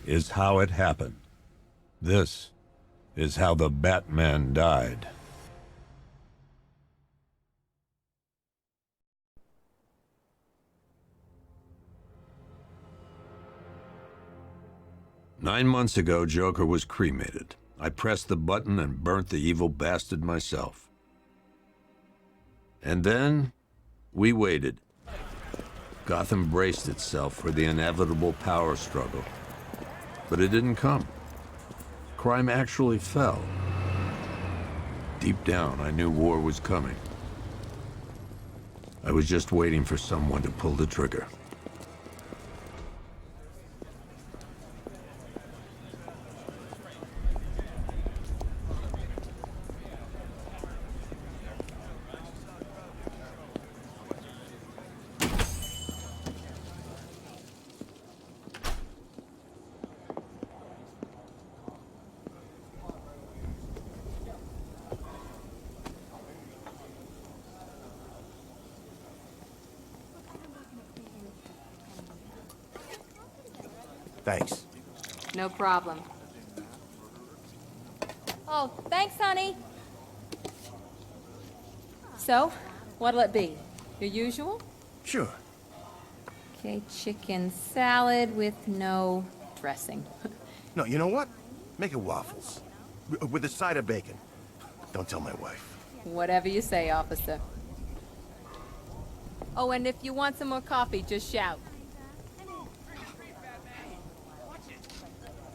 is how it happened. This is how the Batman died. "9 months ago, Joker was cremated. I pressed the button and burnt the evil bastard myself. And then, we waited. Gotham braced itself for the inevitable power struggle. But it didn't come. Crime actually fell. Deep down, I knew war was coming. I was just waiting for someone to pull the trigger. Thanks. No problem. Oh, thanks, honey. So, what'll it be? Your usual? Sure. Okay, chicken salad with no dressing. No, you know what? Make it waffles. With a side of bacon. Don't tell my wife. Whatever you say, officer. Oh, and if you want some more coffee, just shout.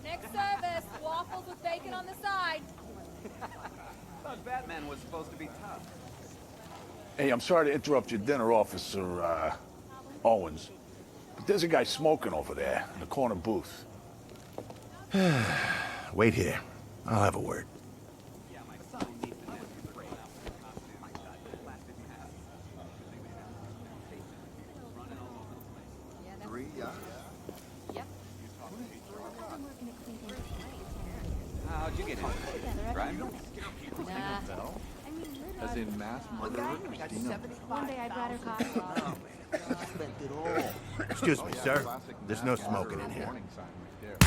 Next service, waffles with bacon on the side. Thought Batman was supposed to be tough. Hey, I'm sorry to interrupt your dinner, Officer, Owens. But there's a guy smoking over there in the corner booth. Wait here. I'll have a word. Yep. How'd you get in? Right? Nah. As in mass murderer Christina. One day I'd rather call. Excuse me, sir. There's no smoking in here. Warning sign right there.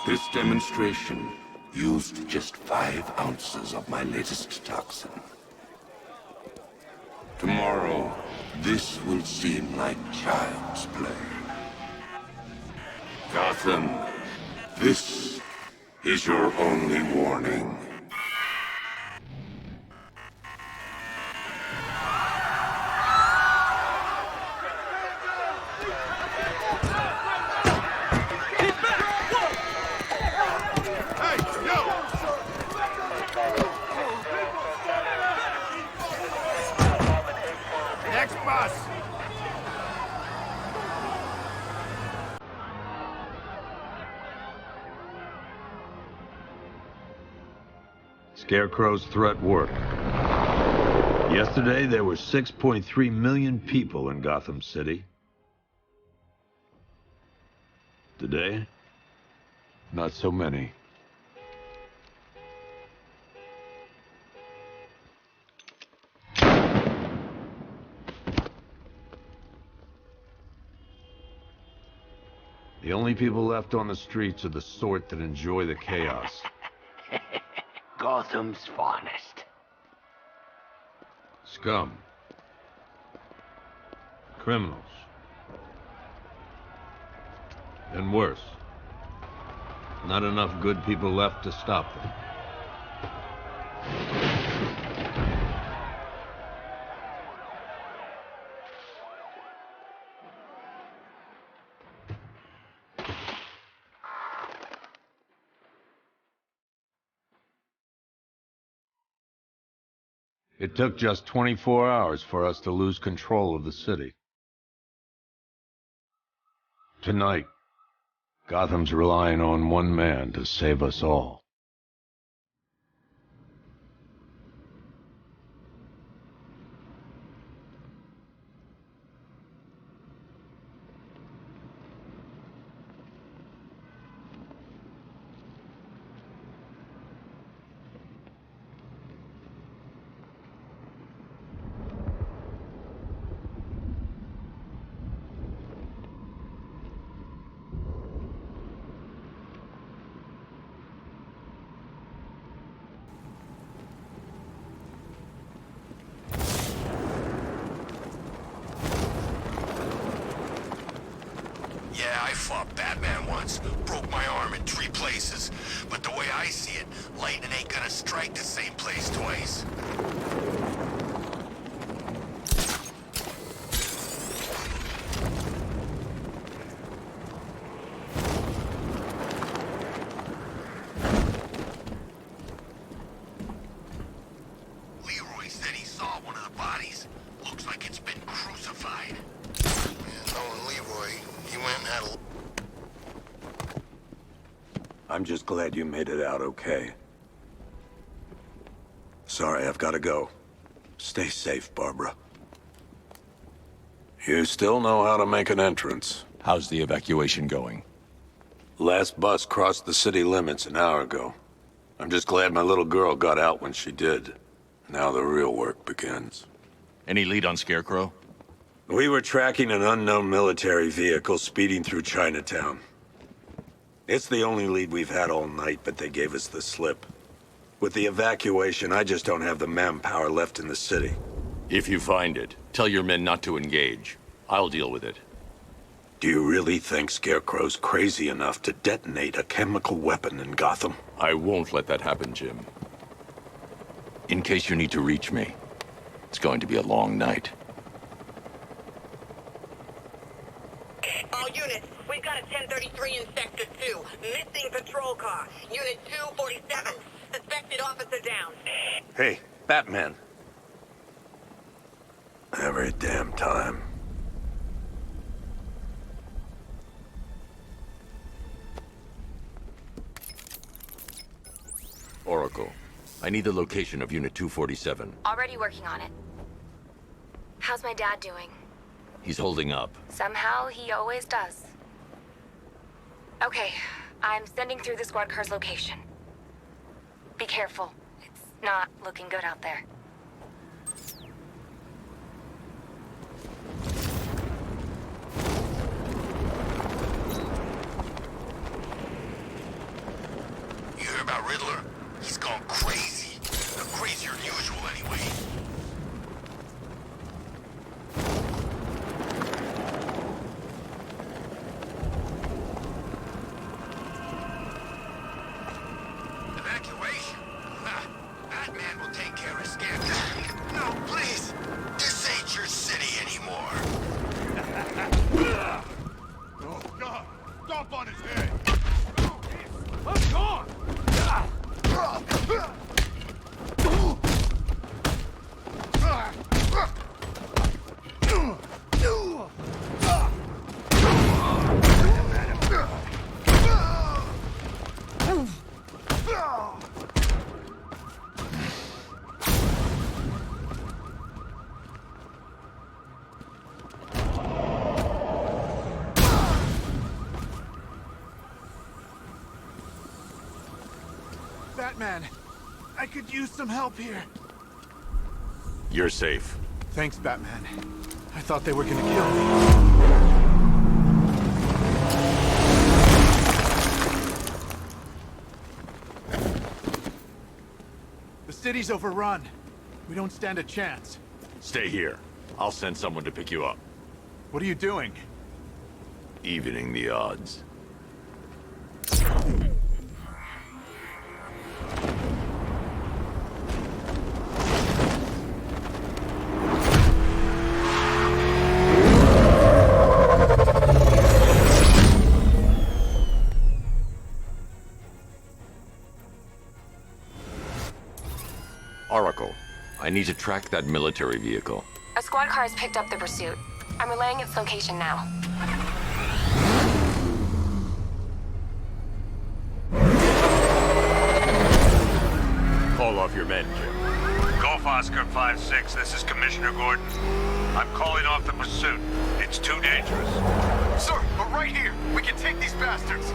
This demonstration used just 5 ounces of my latest toxin. Tomorrow, this will seem like child's play. Gotham, this is your only warning. Next bus! Scarecrow's threat worked. Yesterday, there were 6.3 million people in Gotham City. Today, not so many. The only people left on the streets are the sort that enjoy the chaos. Gotham's finest. Scum. Criminals. And worse. Not enough good people left to stop them. It took just 24 hours for us to lose control of the city. Tonight, Gotham's relying on one man to save us all. Yeah, I fought Batman once. Broke my arm in 3 places. But the way I see it, lightning ain't gonna strike the same place twice. Leroy said he saw one of the bodies. Looks like it's been crucified. Yeah, knowing Leroy, he went and had a... I'm just glad you made it out okay. Sorry, I've got to go. Stay safe, Barbara. You still know how to make an entrance. How's the evacuation going? Last bus crossed the city limits an hour ago. I'm just glad my little girl got out when she did. Now the real work begins. Any lead on Scarecrow? We were tracking an unknown military vehicle speeding through Chinatown. It's the only lead we've had all night, but they gave us the slip. With the evacuation, I just don't have the manpower left in the city. If you find it, tell your men not to engage. I'll deal with it. Do you really think Scarecrow's crazy enough to detonate a chemical weapon in Gotham? I won't let that happen, Jim. In case you need to reach me, it's going to be a long night. All units, we've got a 1033 in Sector 2. Missing patrol car. Unit 247. Suspected officer down. Hey, Batman. Every damn time. Oracle, I need the location of Unit 247. Already working on it. How's my dad doing? He's holding up. Somehow, he always does. Okay, I'm sending through the squad car's location. Be careful. It's not looking good out there. You hear about Riddler? He's gone crazy. Crazier than usual, anyway. Evacuation? Ha! Batman will take care of Scarecrow. No, please! This ain't your city anymore. Oh, God! Stomp on his head! Let's go! Batman, I could use some help here. You're safe. Thanks, Batman. I thought they were gonna kill me. The city's overrun. We don't stand a chance. Stay here. I'll send someone to pick you up. What are you doing? Evening the odds. I need to track that military vehicle. A squad car has picked up the pursuit. I'm relaying its location now. Call off your men, Jim. Golf Oscar 5-6, this is Commissioner Gordon. I'm calling off the pursuit. It's too dangerous. Sir, we're right here. We can take these bastards.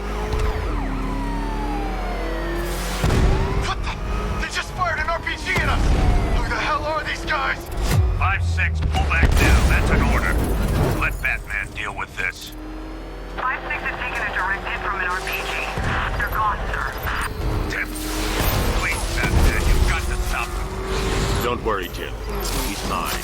What the? They just fired an RPG at us. Who the hell are these guys? 5-6, pull back down. That's an order. Let Batman deal with this. 5-6 has taken a direct hit from an RPG. They're gone, sir. Tim, please, Batman, you've got to stop them. Don't worry, Jim. He's mine.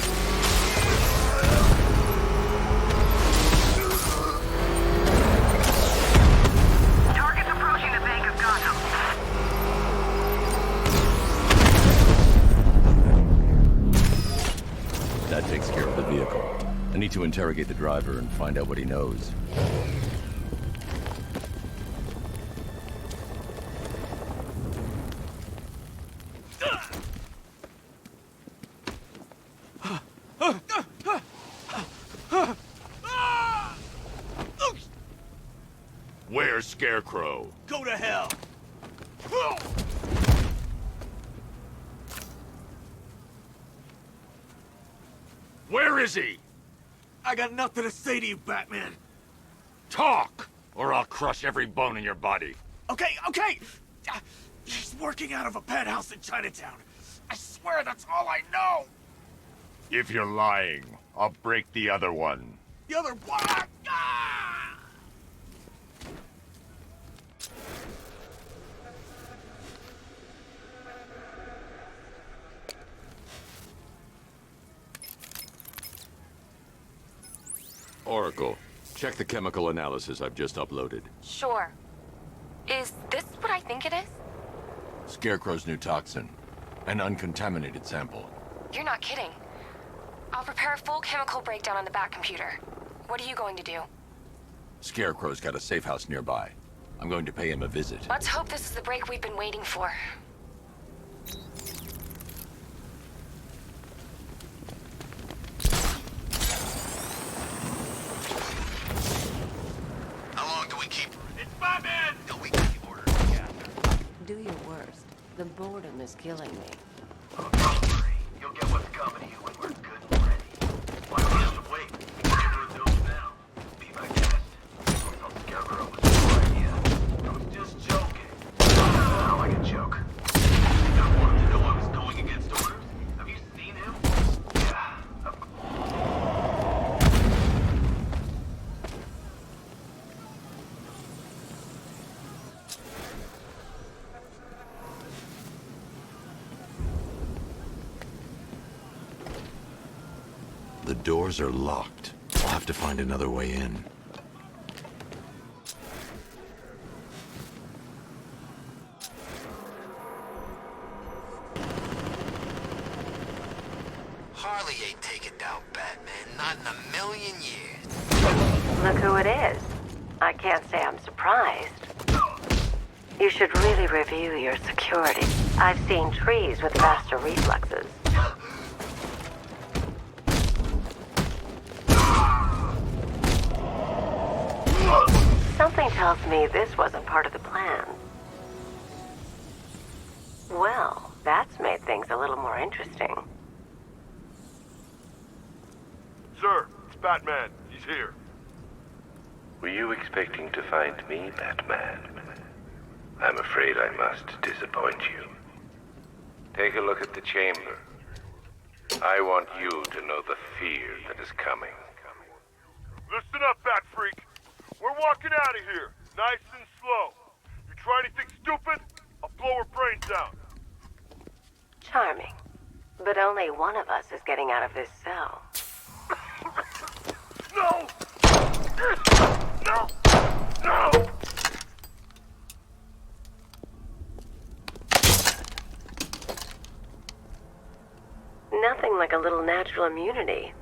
Target's approaching the Bank of Gotham. That takes care of the vehicle. I need to interrogate the driver and find out what he knows. Where's Scarecrow? Go to hell! Where is he? I got nothing to say to you, Batman. Talk, or I'll crush every bone in your body. Okay, okay! He's working out of a penthouse in Chinatown. I swear that's all I know! If you're lying, I'll break the other one. The other one! Ah! Oracle, check the chemical analysis I've just uploaded. Sure. Is this what I think it is? Scarecrow's new toxin. An uncontaminated sample. You're not kidding. I'll prepare a full chemical breakdown on the back computer. What are you going to do? Scarecrow's got a safe house nearby. I'm going to pay him a visit. Let's hope this is the break we've been waiting for. How long do we keep? It's Batman! Till we get the order together. Do your worst. The boredom is killing me. Oh, don't worry. You'll get what's coming to you when we're good and ready. Why do we have to wait? We can get rid of those now. Be my guest. I'll discover it was your idea. I was just joking. Not like a joke. You don't want him to know I was going against orders? Have you seen him? Yeah. The doors are locked. I'll have to find another way in. Harley ain't taking down Batman. Not in a million years. Look who it is. I can't say I'm surprised. You should really review your security. I've seen trees with faster reflexes. Something tells me this wasn't part of the plan. Well, that's made things a little more interesting. Sir, it's Batman. He's here. Were you expecting to find me, Batman? I'm afraid I must disappoint you. Take a look at the chamber. I want you to know the fear that is coming. Listen up, Bat Freak. We're walking out of here, nice and slow. You try anything stupid, I'll blow her brains out. Charming. But only one of us is getting out of this cell. No! No! No! Nothing like a little natural immunity.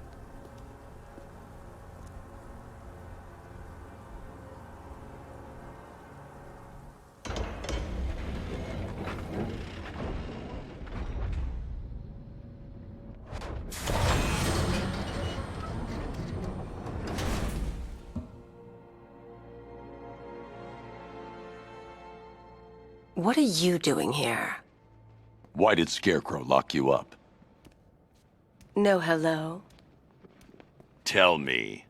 What are you doing here? Why did Scarecrow lock you up? No hello? Tell me.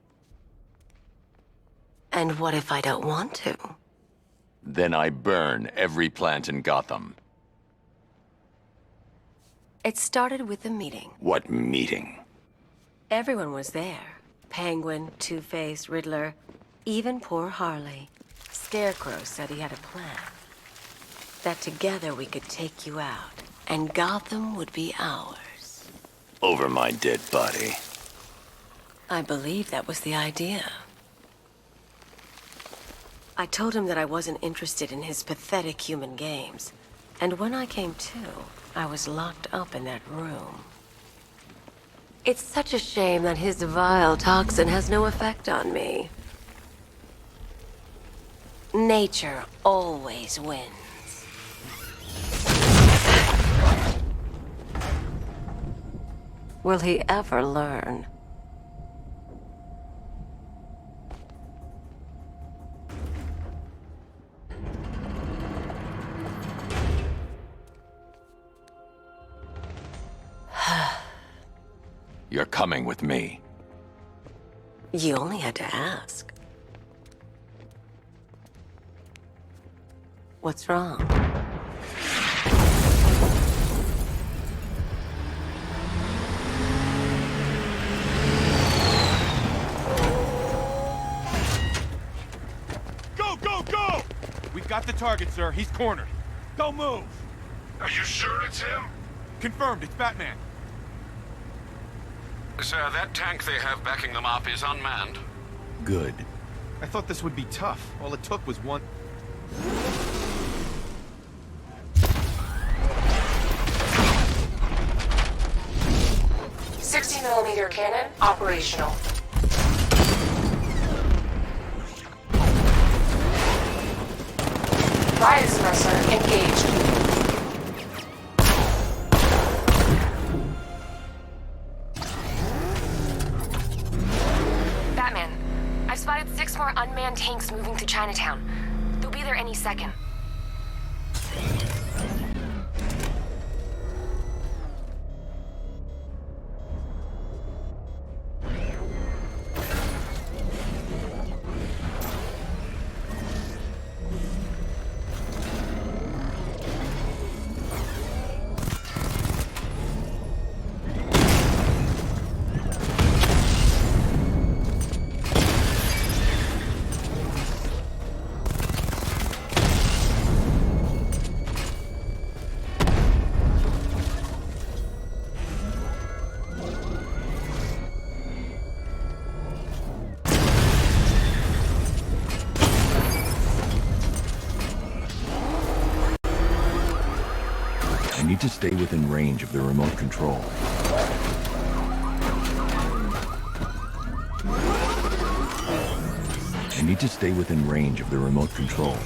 And what if I don't want to? Then I burn every plant in Gotham. It started with a meeting. What meeting? Everyone was there. Penguin, Two-Face, Riddler, even poor Harley. Scarecrow said he had a plan. That together we could take you out, and Gotham would be ours. Over my dead body. I believe that was the idea. I told him that I wasn't interested in his pathetic human games. And when I came to, I was locked up in that room. It's such a shame that his vile toxin has no effect on me. Nature always wins. Will he ever learn? You're coming with me. You only had to ask. What's wrong? Go, go, go! We've got the target, sir. He's cornered. Don't move! Are you sure it's him? Confirmed, it's Batman. Sir, that tank they have backing them up is unmanned. Good. I thought this would be tough. All it took was one... 60mm cannon operational. Riot suppressor engaged. Batman, I've spotted 6 more unmanned tanks moving through Chinatown. They'll be there any second. I need to stay within range of the remote control. I need to stay within range of the remote control.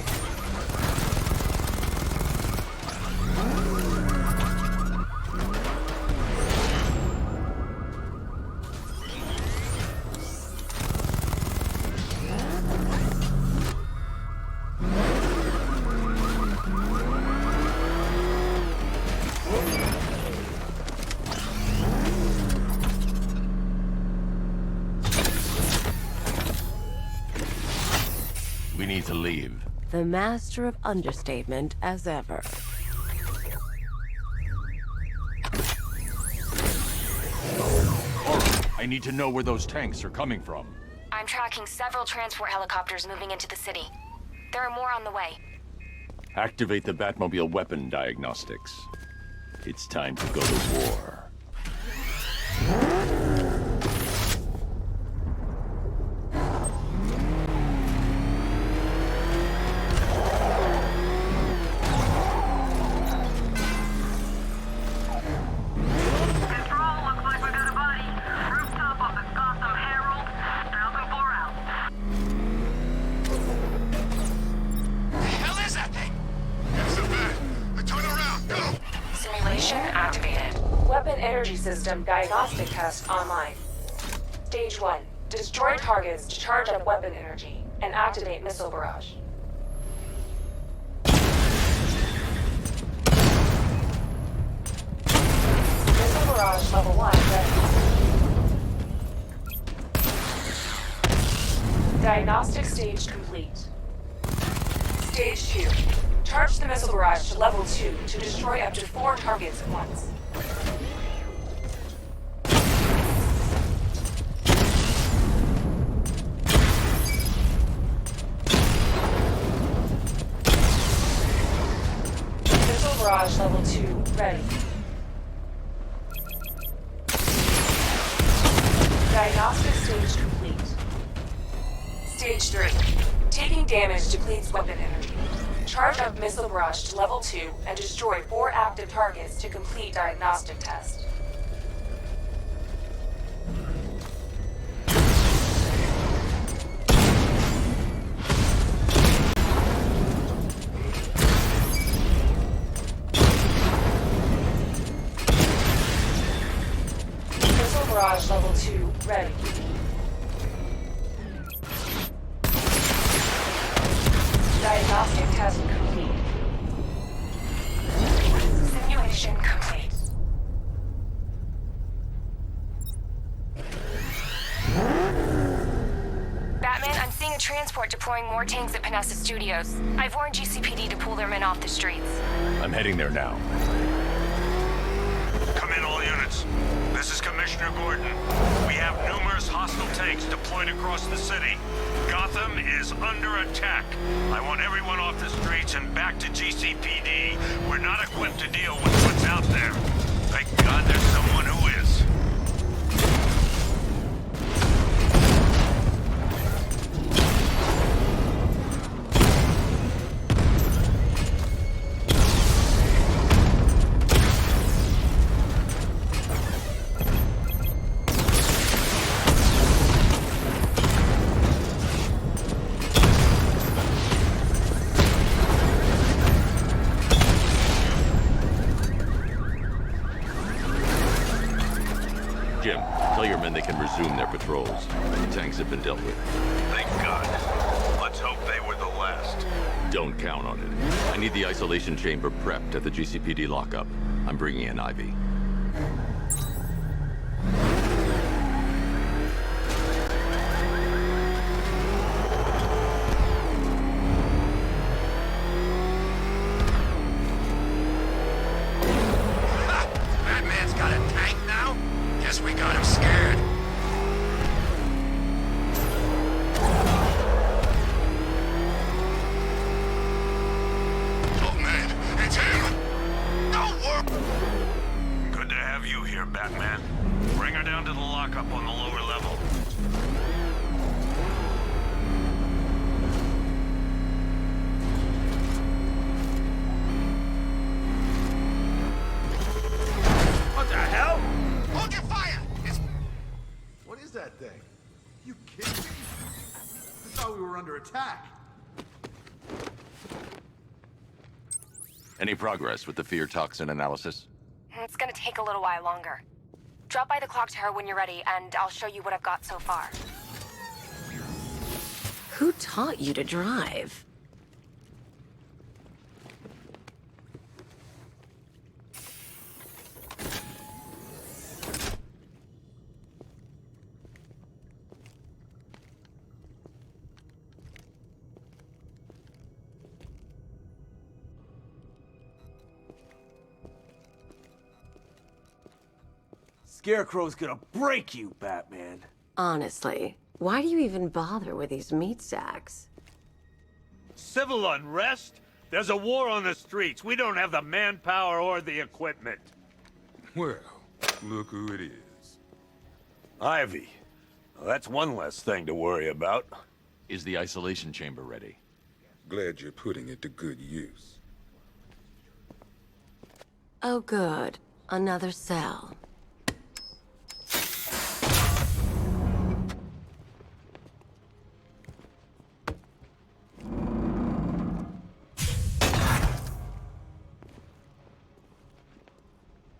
We need to leave. The master of understatement as ever. I need to know where those tanks are coming from. I'm tracking several transport helicopters moving into the city. There are more on the way. Activate the Batmobile weapon diagnostics. It's time to go to war. Simulation activated. Weapon energy system diagnostic test online. Stage 1. Destroy targets to charge up weapon energy and activate missile barrage. barrage level 1 ready. Diagnostic stage complete. Stage 2. Charge the missile barrage to level 2 to destroy up to 4 targets at once. Missile barrage level 2 ready. Diagnostic stage complete. Stage 3. Taking damage depletes weapon energy. Charge up missile barrage to level 2 and destroy 4 active targets to complete diagnostic test. Missile barrage level 2 ready. Diagnostic test complete. Simulation complete. Batman, I'm seeing a transport deploying more tanks at Panessa Studios. I've warned GCPD to pull their men off the streets. I'm heading there now. Come in, all units. This is Commissioner Gordon. We have numerous hostile tanks deployed across the city. Gotham is under attack. I want everyone off the streets and back to GCPD. We're not equipped to deal with what's out there. Thank God there's someone who is. Jim, tell your men they can resume their patrols. The tanks have been dealt with. Thank God. Let's hope they were the last. Don't count on it. I need the isolation chamber prepped at the GCPD lockup. I'm bringing in Ivy. Batman's got a tank now? Guess we got him scared. Oh man, it's him! Don't worry! Good to have you here, Batman. Bring her down to the lockup on the lower level. What the hell? Hold your fire! What is that thing? You kidding me? I thought we were under attack. Any progress with the fear toxin analysis? It's gonna take a little while longer. Drop by the clock tower when you're ready, and I'll show you what I've got so far. Who taught you to drive? Scarecrow's gonna break you, Batman. Honestly, why do you even bother with these meat sacks? Civil unrest? There's a war on the streets. We don't have the manpower or the equipment. Well, look who it is. Ivy. Well, that's one less thing to worry about. Is the isolation chamber ready? Glad you're putting it to good use. Oh good, another cell.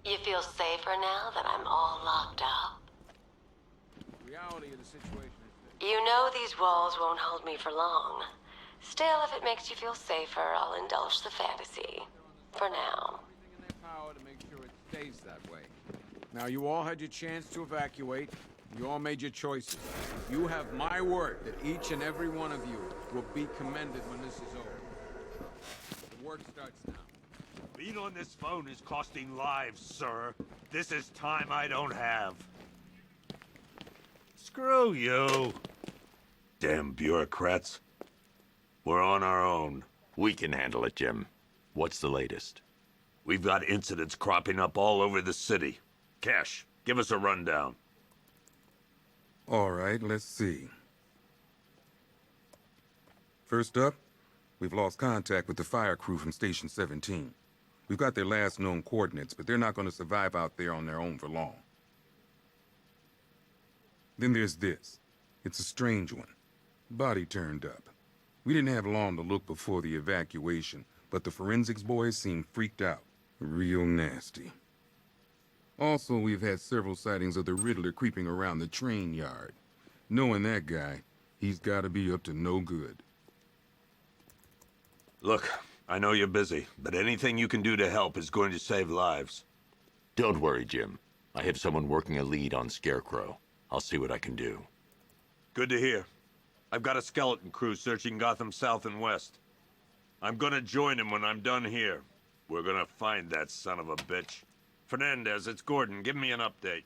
You feel safer now that I'm all locked up? Reality of the situation is that You know these walls won't hold me for long. Still, if it makes you feel safer, I'll indulge the fantasy. For now. everything in their power to make sure it stays that way. Now, you all had your chance to evacuate. You all made your choices. You have my word that each and every one of you will be commended when this is over. The work starts now. Being on this phone is costing lives, sir. This is time I don't have. Screw you. Damn bureaucrats. We're on our own. We can handle it, Jim. What's the latest? We've got incidents cropping up all over the city. Cash, give us a rundown. All right, let's see. First up, we've lost contact with the fire crew from Station 17. We've got their last known coordinates, but they're not going to survive out there on their own for long. Then there's this. It's a strange one. Body turned up. We didn't have long to look before the evacuation, but the forensics boys seemed freaked out. Real nasty. Also, we've had several sightings of the Riddler creeping around the train yard. Knowing that guy, he's gotta be up to no good. Look, I know you're busy, but anything you can do to help is going to save lives. Don't worry, Jim. I have someone working a lead on Scarecrow. I'll see what I can do. Good to hear. I've got a skeleton crew searching Gotham South and West. I'm gonna join him when I'm done here. We're gonna find that son of a bitch. Fernandez, it's Gordon. Give me an update.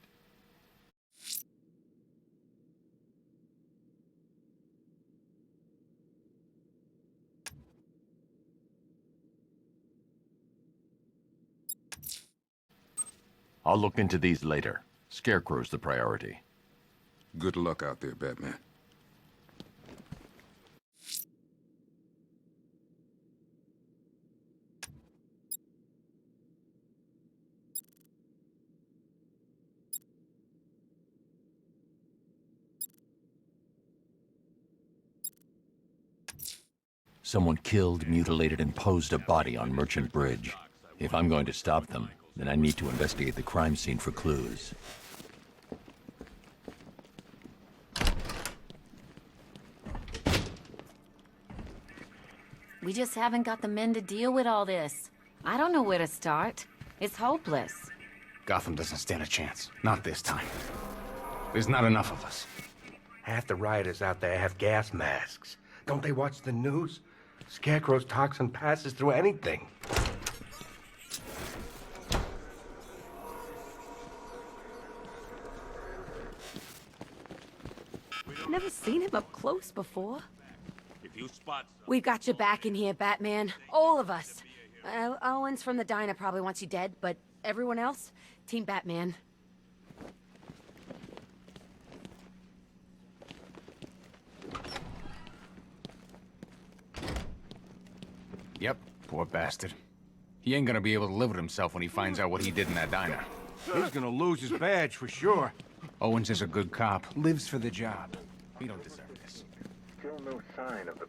I'll look into these later. Scarecrow's the priority. Good luck out there, Batman. Someone killed, mutilated, and posed a body on Merchant Bridge. If I'm going to stop them, then I need to investigate the crime scene for clues. We just haven't got the men to deal with all this. I don't know where to start. It's hopeless. Gotham doesn't stand a chance. Not this time. There's not enough of us. Half the rioters out there have gas masks. Don't they watch the news? Scarecrow's toxin passes through anything. Never seen him up close before. If you spot... We've got your back in here, Batman. All of us. Owens from the diner probably wants you dead, but everyone else, Team Batman. Yep, poor bastard. He ain't gonna be able to live with himself when he finds out what he did in that diner. He's gonna lose his badge for sure. Owens is a good cop, lives for the job. We don't deserve this. Still no sign of the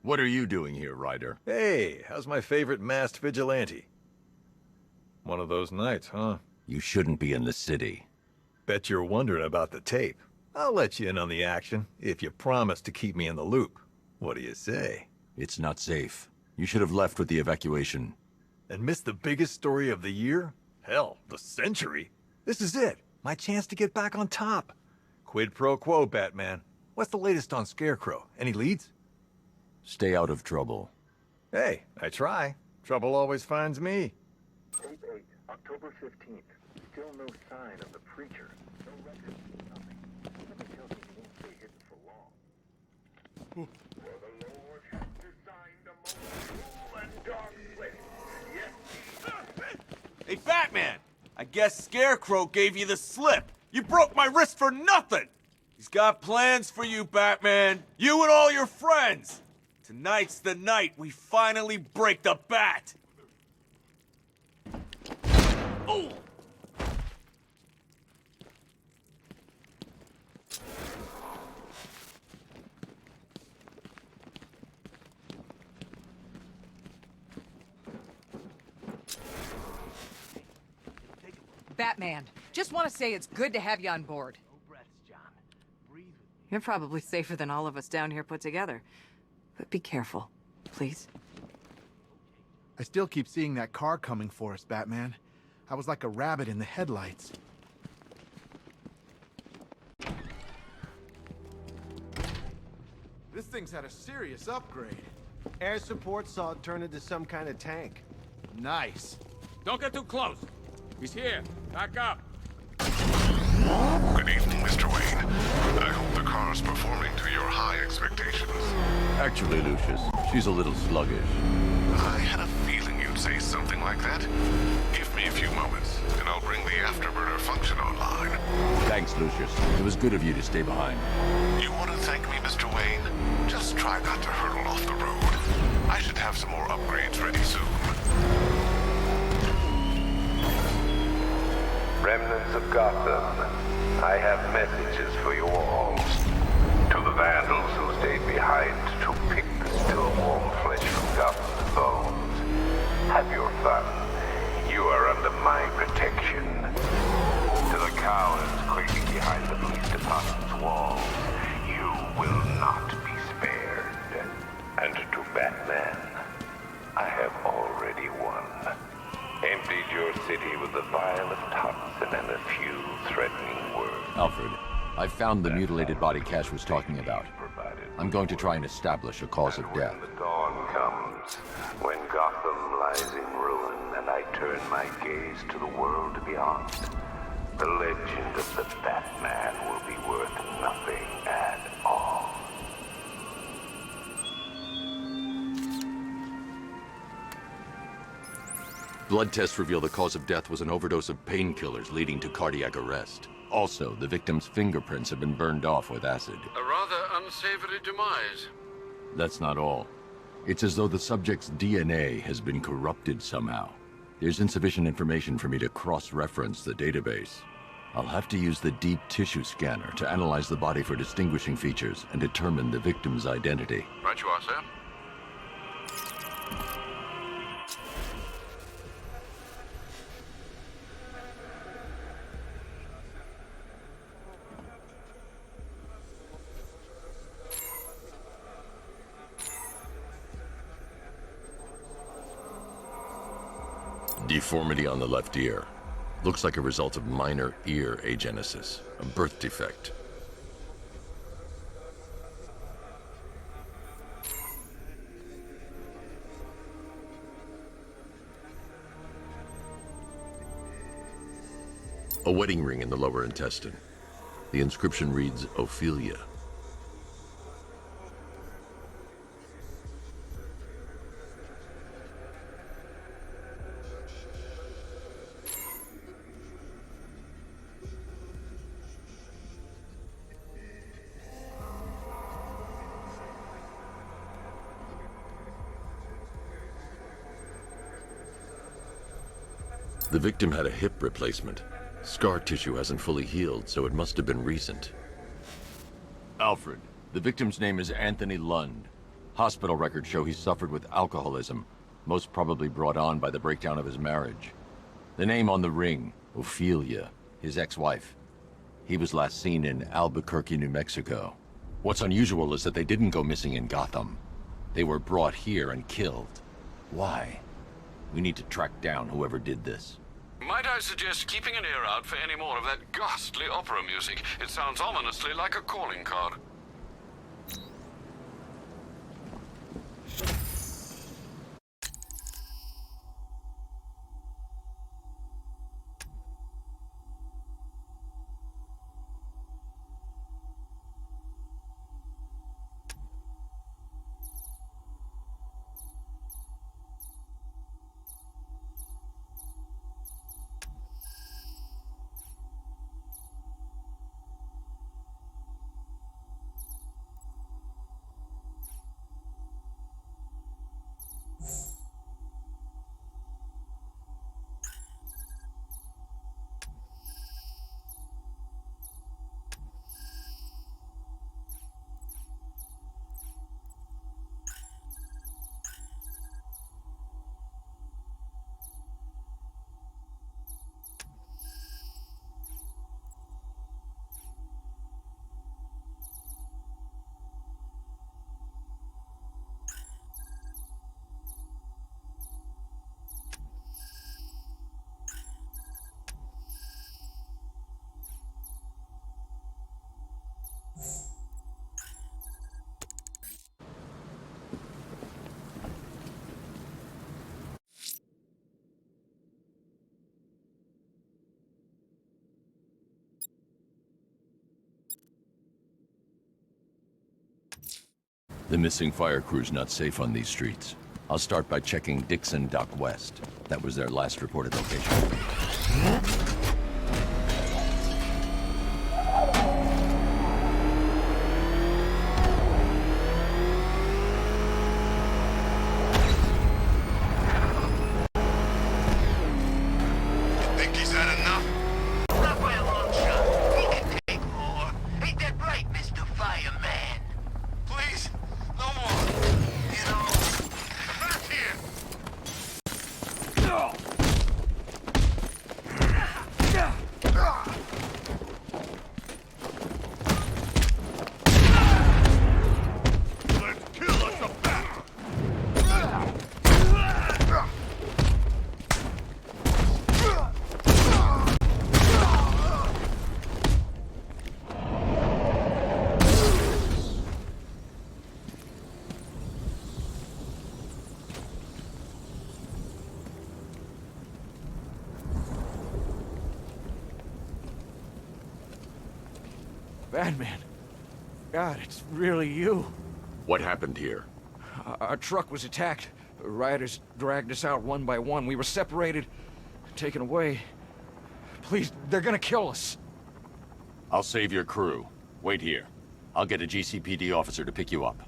What are you doing here, Ryder? Hey, how's my favorite masked vigilante? One of those nights, huh? You shouldn't be in the city. Bet you're wondering about the tape. I'll let you in on the action, if you promise to keep me in the loop. What do you say? It's not safe. You should have left with the evacuation. And missed the biggest story of the year? Hell, the century. This is it. My chance to get back on top. Quid pro quo, Batman. What's the latest on Scarecrow? Any leads? Stay out of trouble. Hey, I try. Trouble always finds me. Tape 8, October 15th. Still no sign of the preacher. No record, nothing. Something tells me he won't stay hidden for long. For the Lord has designed a most cruel and dark place. Yes, Hey, Batman! I guess Scarecrow gave you the slip. You broke my wrist for nothing! He's got plans for you, Batman. You and all your friends. Tonight's the night we finally break the bat. Oh! Batman, just want to say it's good to have you on board. You're probably safer than all of us down here put together. But be careful, please. I still keep seeing that car coming for us, Batman. I was like a rabbit in the headlights. thing's had a serious upgrade. Air support saw it turn into some kind of tank. Nice. Don't get too close. He's here. Back up. Good evening, Mr. Wayne. I hope the car's performing to your high expectations. Actually, Lucius, she's a little sluggish. I had a feeling you'd say something like that. Give me a few moments, and I'll bring the afterburner function online. Thanks, Lucius. It was good of you to stay behind. You want to thank me, Mr. Wayne? Just try not to hurtle off the road. I should have some more upgrades ready soon. Remnants of Gotham, I have messages for you all. To the vandals who stayed behind to pick the still warm flesh from Gotham's bones. Have your fun. You are under my protection. To the cowards quaking behind the police department's walls, you will not be spared. And to Batman, I have already won. Emptied your city with a vial of toxin and a few threatening words. Alfred, I found the mutilated body Cash was talking about. I'm going to try and establish a cause of death. When the dawn comes, when Gotham lies in ruin, and I turn my gaze to the world beyond, the legend of the Batman will be worth nothing at all. Blood tests reveal the cause of death was an overdose of painkillers leading to cardiac arrest. Also, the victim's fingerprints have been burned off with acid. A rather unsavory demise. That's not all. It's as though the subject's DNA has been corrupted somehow. There's insufficient information for me to cross-reference the database. I'll have to use the deep tissue scanner to analyze the body for distinguishing features and determine the victim's identity. Right you are, sir. Deformity on the left ear. Looks like a result of minor ear agenesis, a birth defect. A wedding ring in the lower intestine. The inscription reads, Ophelia. The victim had a hip replacement. Scar tissue hasn't fully healed, so it must have been recent. Alfred, the victim's name is Anthony Lund. Hospital records show he suffered with alcoholism, most probably brought on by the breakdown of his marriage. The name on the ring, Ophelia, his ex-wife. He was last seen in Albuquerque, New Mexico. What's unusual is that they didn't go missing in Gotham. They were brought here and killed. Why? We need to track down whoever did this. Might I suggest keeping an ear out for any more of that ghastly opera music? It sounds ominously like a calling card. The missing fire crew's not safe on these streets. I'll start by checking Dixon Dock West. That was their last reported location. Think he's had enough? Not by a long shot. He can take more. Ain't that right, Mr. Fireman? Please, no more. You know, back here. Let's kill us a bat. Batman. God, it's really you. What happened here? Our truck was attacked. Rioters dragged us out one by one. We were separated, taken away. Please, they're gonna kill us. I'll save your crew. Wait here. I'll get a GCPD officer to pick you up.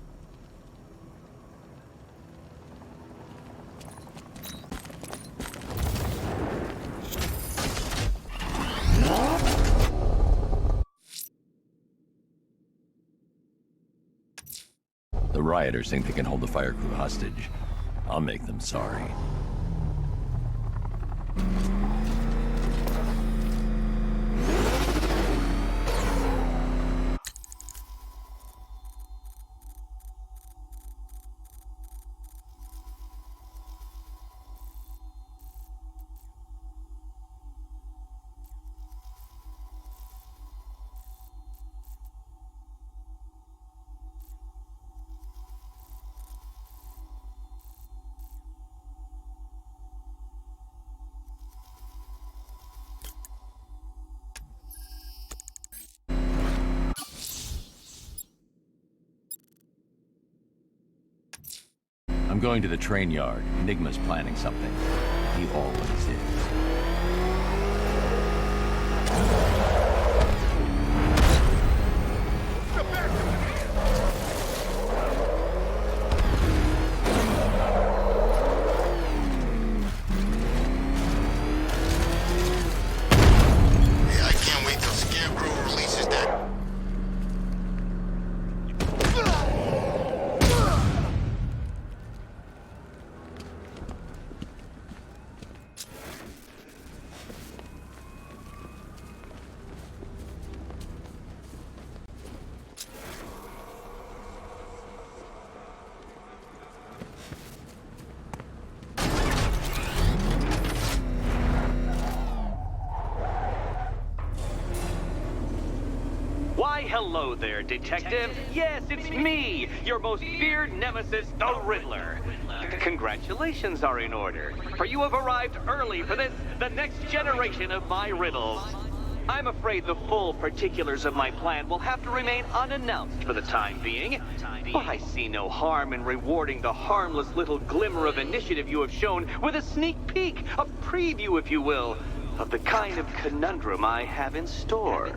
The rioters think they can hold the fire crew hostage. I'll make them sorry. I'm going to the train yard. Enigma's planning something. He always is. I can't wait till Scarecrow releases that. Why, hello there, Detective. Yes, it's me, your most feared nemesis, the Riddler. Congratulations are in order, for you have arrived early for this, the next generation of my riddles. I'm afraid the full particulars of my plan will have to remain unannounced for the time being, but I see no harm in rewarding the harmless little glimmer of initiative you have shown with a sneak peek, a preview, if you will, of the kind of conundrum I have in store.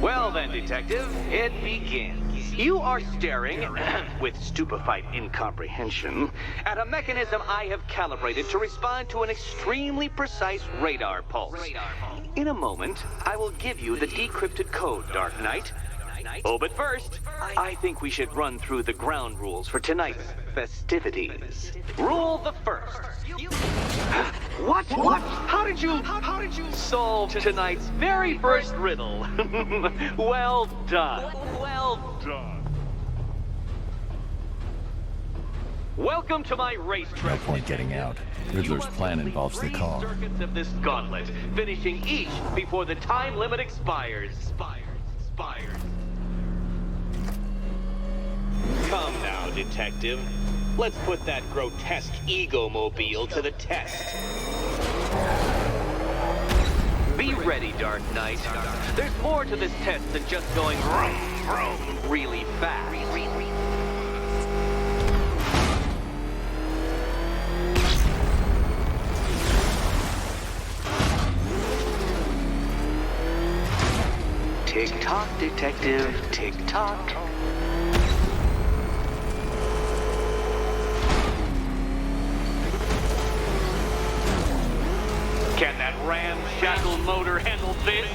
Well then, Detective, it begins. You are staring, with stupefied incomprehension, at a mechanism I have calibrated to respond to an extremely precise radar pulse. In a moment, I will give you the decrypted code, Dark Knight. Oh, but first, I think we should run through the ground rules for tonight's festivities. Rule the first. What? How did you solve tonight's very first riddle? Well done. Well done. Welcome to my racetrack. No point getting out. Riddler's plan involves the car. Circuits of this gauntlet, finishing each before the time limit expires. Come now, detective. Let's put that grotesque ego-mobile to the test. Be ready, Dark Knight. There's more to this test than just going vroom, vroom really fast. Tick-tock, detective, tick-tock. Can that ramshackle motor handle this?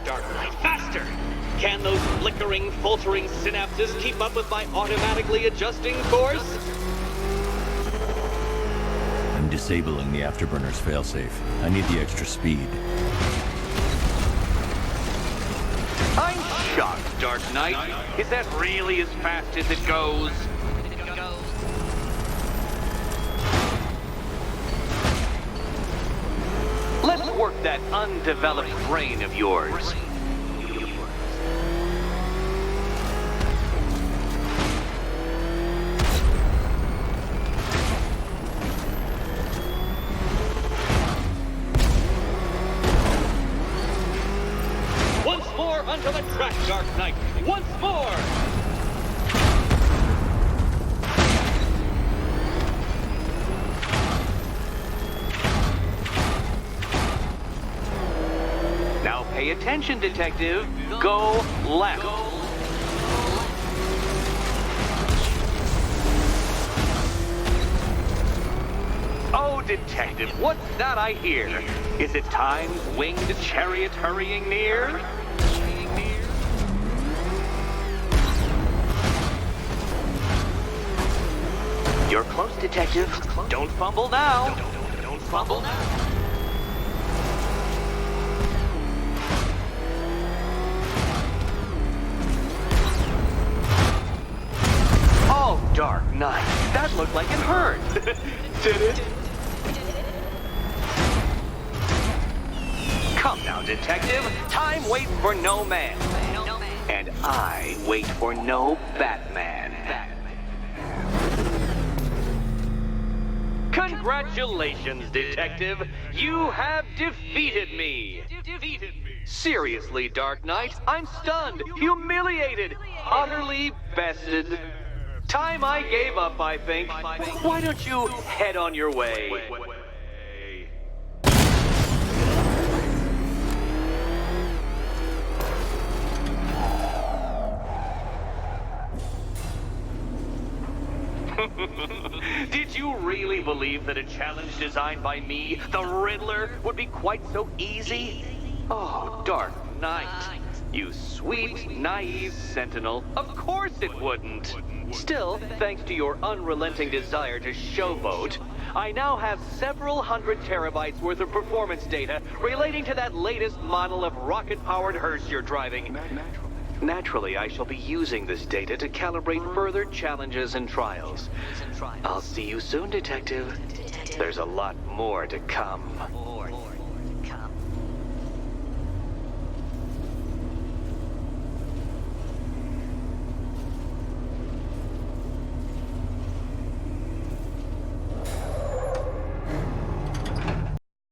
Dark Knight, faster! Can those flickering, faltering synapses keep up with my automatically adjusting course? I'm disabling the afterburner's failsafe. I need the extra speed. I'm shocked, Dark Knight. Is that really as fast as it goes? Let's work that undeveloped brain of yours. Once more onto the track, Dark Knight. Once more! Pay attention, detective. Go left. Oh, detective, what's that I hear? Is it time's winged chariot hurrying near? You're close, detective. Don't fumble now. Don't fumble now. Oh, Dark Knight, that looked like it hurt. Did it? Come now, detective. Time waits for no man. And I wait for no Batman. Congratulations, detective. You have defeated me. Seriously, Dark Knight, I'm stunned, humiliated, utterly bested. Time I gave up, I think. Why don't you head on your way? Did you really believe that a challenge designed by me, the Riddler, would be quite so easy? Oh, Dark Knight. You sweet, naive sentinel. Of course it wouldn't. Still, thanks to your unrelenting desire to showboat, I now have several hundred terabytes worth of performance data relating to that latest model of rocket-powered hearse you're driving. Naturally, I shall be using this data to calibrate further challenges and trials. I'll see you soon, detective. There's a lot more to come.